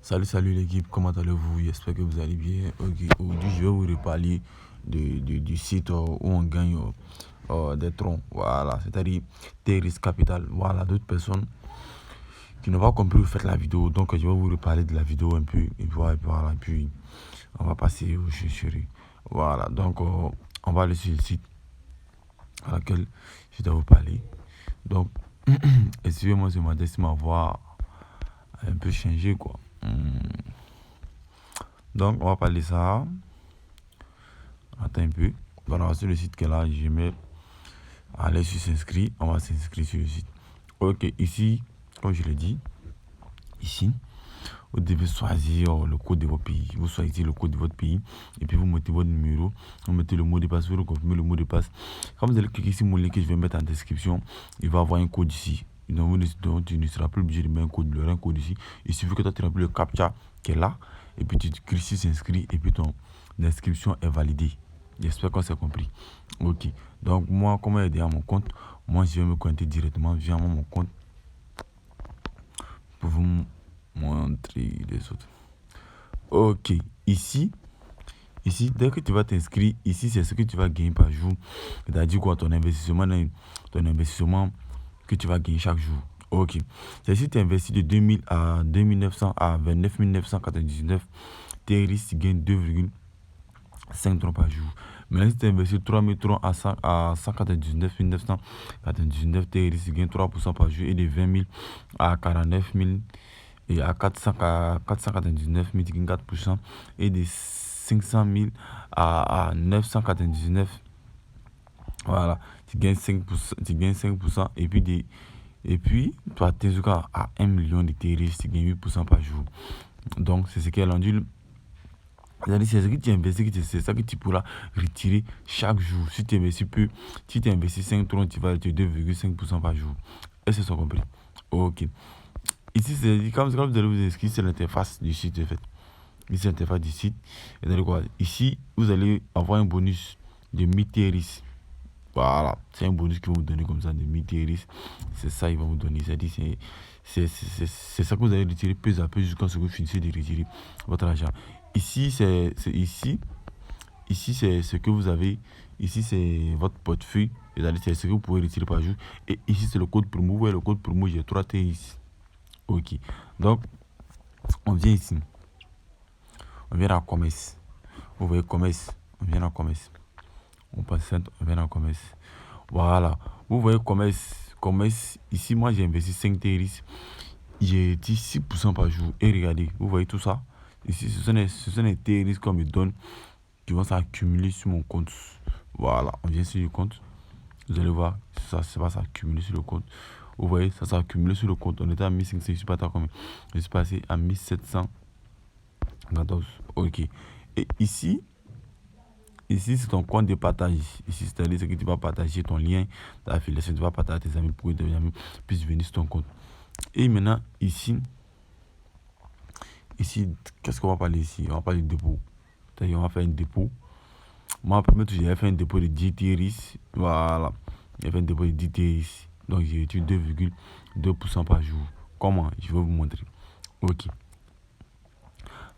Salut l'équipe, comment allez-vous? J'espère que vous allez bien. Ok, aujourd'hui je vais vous reparler du site où on gagne des troncs. Voilà, c'est-à-dire Terris Capital. Voilà, d'autres personnes qui n'ont pas compris, vous faites la vidéo. Donc je vais vous reparler de la vidéo un peu. Et puis on va passer au chéri. Voilà, donc on va aller sur le site à laquelle je dois vous parler. Donc, excusez-moi, c'est ma voix a un peu changé quoi. Donc, on va parler de ça. Attends un peu. Voilà, sur le site que là, je mets. Allez sur s'inscrire. On va s'inscrire sur le site. Ok, ici, comme je l'ai dit, ici, vous devez choisir le code de votre pays. Vous choisissez le code de votre pays. Et puis, vous mettez votre numéro. Vous mettez le mot de passe. Vous confirmez le mot de passe. Quand vous allez cliquer sur mon lien que je vais mettre en description, il va avoir un code ici. Donc, tu ne seras plus obligé de mettre un code ici. Il suffit que tu remplis le captcha qui est là. Et puis, tu cliques sur s'inscrire. Et puis, ton inscription est validée. J'espère qu'on s'est compris. Ok. Donc, moi, comment aider à mon compte? Moi, je vais me connecter directement via mon compte pour vous montrer les autres. Ok. Ici, dès que tu vas t'inscrire, ici, c'est ce que tu vas gagner par jour. C'est-à-dire quoi? Ton investissement que tu vas gagner chaque jour. Ok. C'est si tu investis de 2000 à 2900 à 29 999, tes risques gagnent 2,5 troncs par jour. Maintenant, si tu investis 3000 troncs à 199 999, tes risques gagnent 3% par jour. Et de 20 000 à 49 000 et à 499 000, tu gagnes 4%. Et de 500 000 à 999, voilà, tu gagnes 5%. Tu gagnes 5%. Et puis, tu atteins à 1 million de tes risques, tu gagnes 8% par jour. Donc, c'est ce qui est rendu. C'est ce que tu investis, c'est ça que tu pourras retirer chaque jour. Si tu investis peu, si tu investis 5 troncs, tu vas retirer 2,5% par jour. Est-ce que c'est compris? Ok. Ici, c'est quand vous allez vous inscrire, c'est l'interface du site en fait. Ici, c'est l'interface du site. Et dans quoi? Ici, vous allez avoir un bonus de 1000 TRIS. Voilà, c'est un bonus qu'ils vont vous donner comme ça de 1000 TRIS. C'est ça, ils vont vous donner. C'est ça que vous allez retirer peu à peu jusqu'à ce que vous finissez de retirer votre argent. Ici, c'est ce que vous avez. Ici, c'est votre portefeuille. C'est ce que vous pouvez retirer par jour. Et ici, c'est le code promo. Vous voyez le code promo, j'ai 3 T ici. Ok. Donc, on vient ici. On vient à commerce. Vous voyez commerce. On vient à commerce. On passe, on vient à commerce. Voilà. Vous voyez commerce. Commerce. Ici, moi, j'ai investi 5 TRIS. J'ai dit 6% par jour. Et regardez, vous voyez tout ça. Ici, ce sont les TRIS qu'on me donne qui vont s'accumuler sur mon compte. Voilà, on vient sur le compte. Vous allez voir, ça va s'accumuler sur le compte. Vous voyez, ça s'est accumulé sur le compte. On était à 1500, je ne sais pas combien. Je suis passé à 1714. Ok. Et ici, c'est ton compte de partage. Ici, c'est-à-dire que tu vas partager ton lien d'affiliation. Tu vas partager à tes amis pour que tes amis puissent venir sur ton compte. Et maintenant, ici, qu'est-ce qu'on va parler ici? On va parler de dépôt. C'est-à-dire, on va faire un dépôt. Moi, premier tour, j'ai fait un dépôt de 10 TRIS. Voilà. J'ai fait un dépôt de 10 TRIS. Donc, j'ai reçu 2,2% par jour. Comment? Je vais vous montrer. Ok.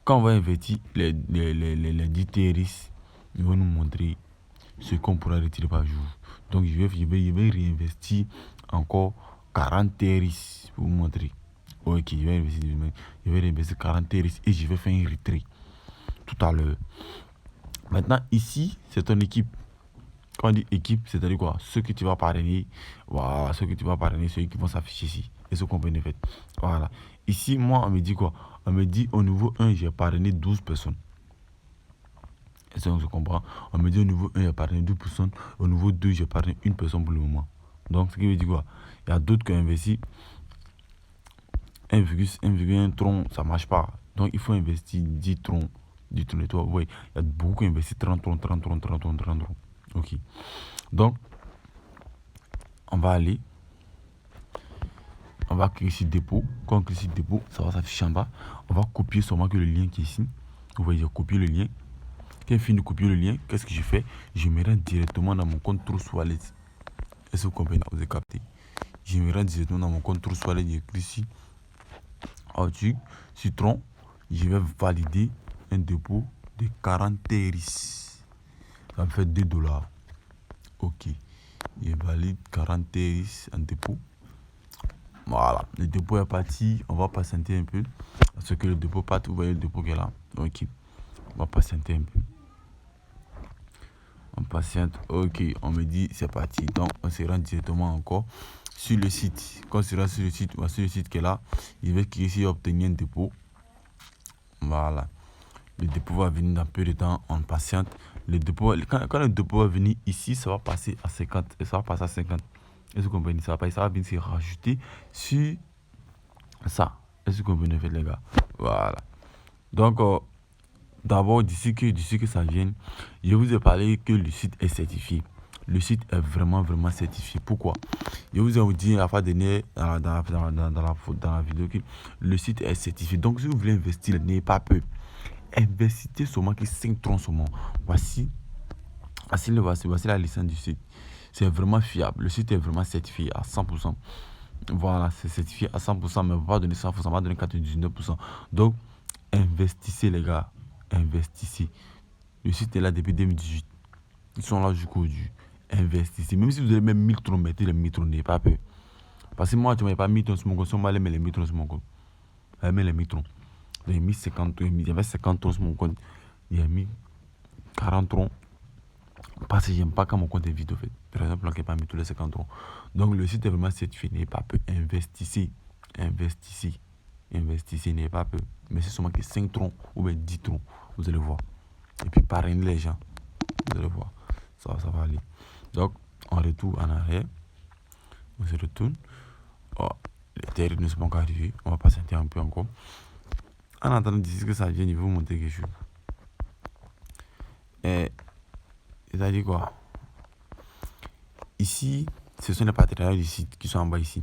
Quand on va investir les 10 TRIS, ils vont nous montrer ce qu'on pourra retirer par jour. Donc, je vais réinvestir encore 40 TRIS pour vous montrer. Ok, je vais réinvestir 40 TRIS et je vais faire un retrait tout à l'heure. Maintenant, ici, c'est ton équipe. Quand on dit équipe, c'est-à-dire quoi? Ceux que tu vas parrainer. Voilà, ceux que tu vas parrainer, ceux qui vont s'afficher ici. Et ce qu'on peut faire. Voilà. Ici, moi, on me dit quoi? On me dit au niveau 1, j'ai parrainé 12 personnes. Et ça, on se comprend. On me dit au niveau 1, j'ai parrainé 12 personnes. Au niveau 2, j'ai parrainé une personne pour le moment. Donc, ce qui veut dire quoi? Il y a d'autres qui ont investi 1,1 tronc, ça ne marche pas. Donc, il faut investir 10 troncs. 10 troncs. Toi, ouais, il y a beaucoup qui investissent 30 troncs. Ok. Donc, on va cliquer sur dépôt. Quand on clique sur dépôt, ça va s'afficher en bas. On va copier seulement que le lien qui est ici. Vous voyez, j'ai copié le lien. Quand je finis de copier le lien, qu'est-ce que je fais? Je me rends directement dans mon compte Trustwallet. Est-ce que vous comprenez? Vous avez capté? Je me rends directement dans mon compte Trustwallet. J'ai écrit ici. Citron. je vais valider un dépôt de 40 TRX. Ça me fait $2. Ok. Je valide 40 TRX en dépôt. Voilà. Le dépôt est parti. On va patienter un peu. Parce que le dépôt part. Vous voyez le dépôt qui est là. Ok. On va patienter un peu. On patiente. Ok. On me dit c'est parti. Donc on se rend directement encore sur le site. Quand on sera sur le site, sur le site qui est là, je vais cliquer ici obtenir un dépôt. Voilà. Le dépôt va venir dans peu de temps. On patiente. Le dépôt, quand le dépôt va venir ici, ça va passer à 50. Et ça va passer à 50. Est-ce que vous comprenez? Ça va venir se rajouter sur ça. Est-ce que vous comprenez, les gars? Voilà. Donc, d'abord, d'ici que ça vienne, je vous ai parlé que le site est certifié. Le site est vraiment certifié. Pourquoi? Je vous ai dit à la fois dernière dans la vidéo que le site est certifié. Donc, si vous voulez investir, n'ayez pas peur. Investissez seulement que 5 troncs seulement. Voici la licence du site. C'est vraiment fiable. Le site est vraiment certifié à 100%. Voilà, c'est certifié à 100%, mais on ne va pas donner 100%, on va donner 99%. Donc, investissez les gars. Investissez. Le site est là depuis 2018. Ils sont là jusqu'au jour. Investissez. Même si vous avez même 1000 troncs, mettez les 1000 troncs, n'ayez pas peur. Parce que moi, tu ne m'avais pas 1000 troncs sur mon compte. Si on m'allait mettre les 1000 troncs sur mon compte. Elle met les 1000 troncs. J'ai mis 50 troncs. Il y avait 50 troncs sur mon compte. Il y a mis 40 troncs. Parce que j'aime pas quand mon compte est vide, au fait. Par exemple, on n'a pas mis tous les 50 troncs. Donc, le site est vraiment certifié. N'ayez pas peur. Investissez. Investissez. Investissez. N'ayez pas peur. Mais c'est seulement que 5 troncs ou bien 10 troncs. Vous allez voir. Et puis, parrainez les gens. Vous allez voir. Ça va aller. Donc, on retourne en arrière. On se retourne. Oh, les terres ne sont pas encore arrivés. On va patienter un peu encore. En attendant d'ici que ça vienne, je vais vous montrer quelque chose. C'est-à-dire quoi? Ici, ce sont les partenariats du site qui sont en bas ici.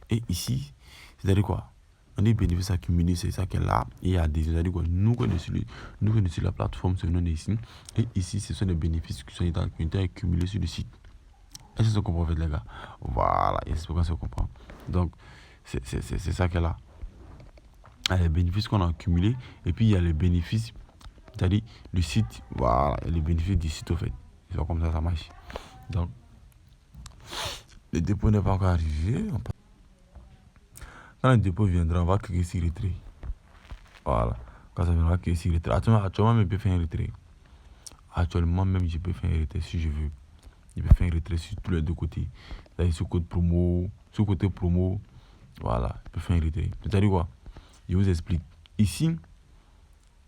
Et ici, c'est-à-dire quoi? On est bénéfices accumulés, c'est ça qui est là. Et il y a des, c'est-à-dire quoi? Nous connaissons sur la plateforme, ce nom est ici. Et ici, ce sont les bénéfices qui sont accumulés sur le site. Est-ce que ça comprend, en fait, les gars? Voilà, et c'est pourquoi ça comprend. Donc, c'est ça qui est là. Il y a les bénéfices qu'on a accumulés. Et puis, il y a les bénéfices, c'est-à-dire le site. Voilà, il y a les bénéfices du site, au fait. C'est comme ça marche. Donc, le dépôt n'est pas encore arrivé. Quand le dépôt viendra, on va cliquer sur retrait. Voilà. Quand ça viendra, cliquer sur retrait. Actuellement, même, je peux faire un retrait. Actuellement, même, je peux faire un retrait si je veux. Je peux faire un retrait sur tous les deux côtés. C'est-à-dire sur côté promo. Voilà. Je peux faire un retrait. C'est-à-dire quoi? Je vous explique. Ici,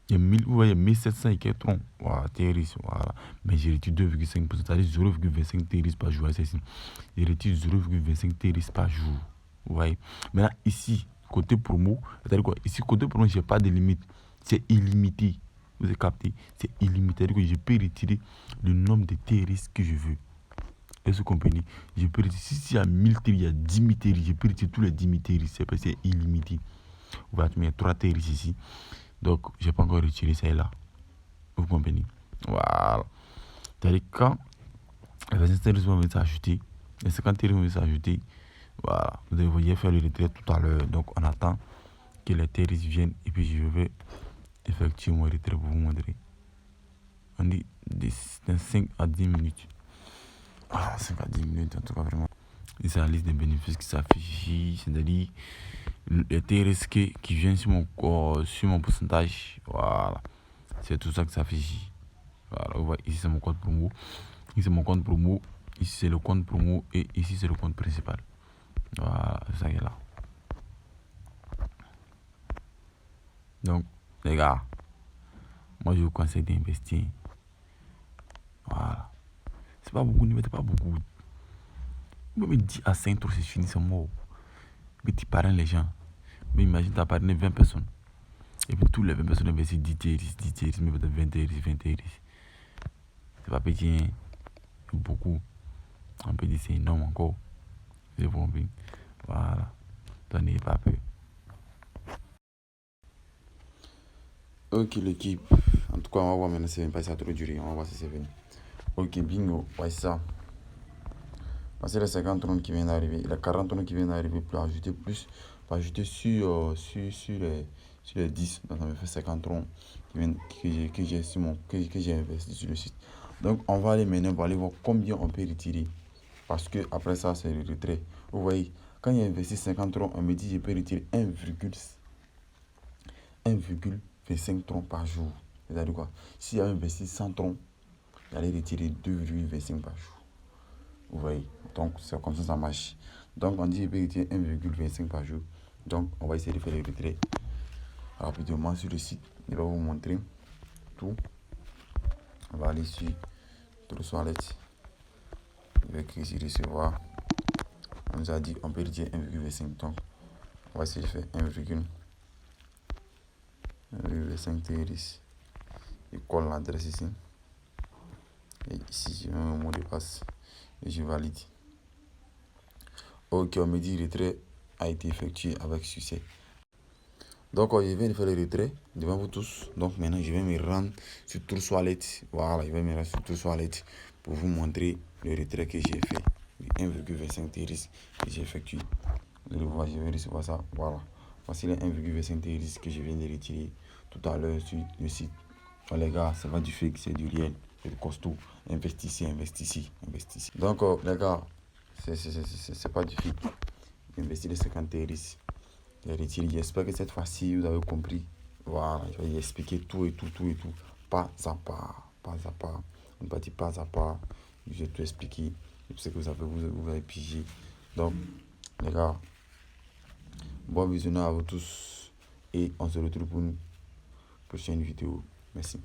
il y a 1700 et quelques troncs. Voilà, TRX. Voilà. Mais j'ai retire 2,5%. C'est-à-dire 0,25 TRX par jour. C'est ici. Je retire 0,25 TRX par jour. Vous voyez? Maintenant, ici, côté promo, c'est-à-dire quoi? Ici, côté promo, je n'ai pas de limite. C'est illimité. Vous avez capté? C'est illimité. C'est-à-dire que je peux retirer le nombre de TRX que je veux. Est-ce que vous comprenez? Je peux retirer, si il y a 1000 TRX, il y a 10 000 TRX, je peux retirer tous les 10 000 TRX. C'est illimité. Vous voyez, il y a 3 TRX ici. Donc, je n'ai pas encore retiré celle-là. Vous comprenez? Voilà. C'est-à-dire quand les 25 TRX vont venir s'ajouter, les 50 TRX vont venir s'ajouter, voilà. Vous devriez faire le retrait tout à l'heure. Donc, on attend que les TRX viennent et puis je vais effectuer mon retrait pour vous montrer. On dit de 5 à 10 minutes. Voilà, 5 à 10 minutes, en tout cas, vraiment. Et c'est la liste des bénéfices qui s'affiche ici. C'est-à-dire les TRX qui viennent sur mon pourcentage. Voilà. C'est tout ça qui s'affiche ici. Voilà, vous voyez, ici c'est mon compte promo. Ici c'est mon compte promo. Ici c'est le compte promo. Et ici c'est le compte principal. Voilà, c'est ça qui est là. Donc, les gars, moi je vous conseille d'investir. Voilà. C'est pas beaucoup, ne mettez pas beaucoup. Même 10 à 5 tours, c'est fini, c'est mort. Mais tu parraines les gens. Mais imagine, tu as parrainé 20 personnes. Et puis tous les 20 personnes investissent 10 TRX, mais peut-être 20 TRX. C'est pas petit, hein. C'est beaucoup. On peut dire c'est énorme encore. C'est bon, voilà. N'ayez pas peur. Ok, l'équipe. En tout cas, on va voir maintenant si c'est pas ça trop duré. On va voir si c'est venu. Ok, bingo. Ouais, ça. Voici les 50 troncs qui viennent d'arriver. Les 40 troncs qui viennent d'arriver, pour ajouter plus. Pour ajouter sur les 10. Donc ça me fait 50 troncs que j'ai investi sur le site. Donc on va aller maintenant pour aller voir combien on peut retirer. Parce que après ça, c'est le retrait. Vous voyez, quand il a investi 50 troncs, on me dit que je peux retirer 1,25 troncs par jour. C'est-à-dire quoi? Si j'ai investi 100 troncs, j'allais retirer 2,25 par jour. Vous voyez, donc c'est comme ça marche. Donc on dit que je peux retirer 1,25 par jour. Donc on va essayer de faire le retrait rapidement sur le site. Je vais vous montrer tout. On va aller sur Trust Wallet. Je vais cliquer sur recevoir. On nous a dit on peut retirer 1,25. Donc on va essayer de faire 1,25 TRS. Je colle l'adresse ici. Et ici, je mets mon mot de passe et je valide. Ok, on me dit retrait a été effectué avec succès. Donc, je viens de faire le retrait devant vous tous. Donc, maintenant, je vais me rendre sur Trust Wallet. Voilà, je vais me rendre sur Trust Wallet pour vous montrer le retrait que j'ai fait. 1,25 TRS que j'ai effectué. Je vais recevoir ça. Voilà. Voici les 1,25 TRS que je viens de retirer tout à l'heure sur le site. Oh, les gars, c'est pas du fake, c'est du réel. C'est du costaud. Investissez. Donc, les gars, c'est pas du fake. Investissez les 50 TRS. J'espère que cette fois-ci, vous avez compris. Voilà, je vais expliquer tout et tout. Pas à pas. On ne va dire pas à pas. Je vais tout expliquer. Je sais que vous avez pigé. Donc, les gars, bon visionnage à vous tous. Et on se retrouve pour une prochaine vidéo. Merci.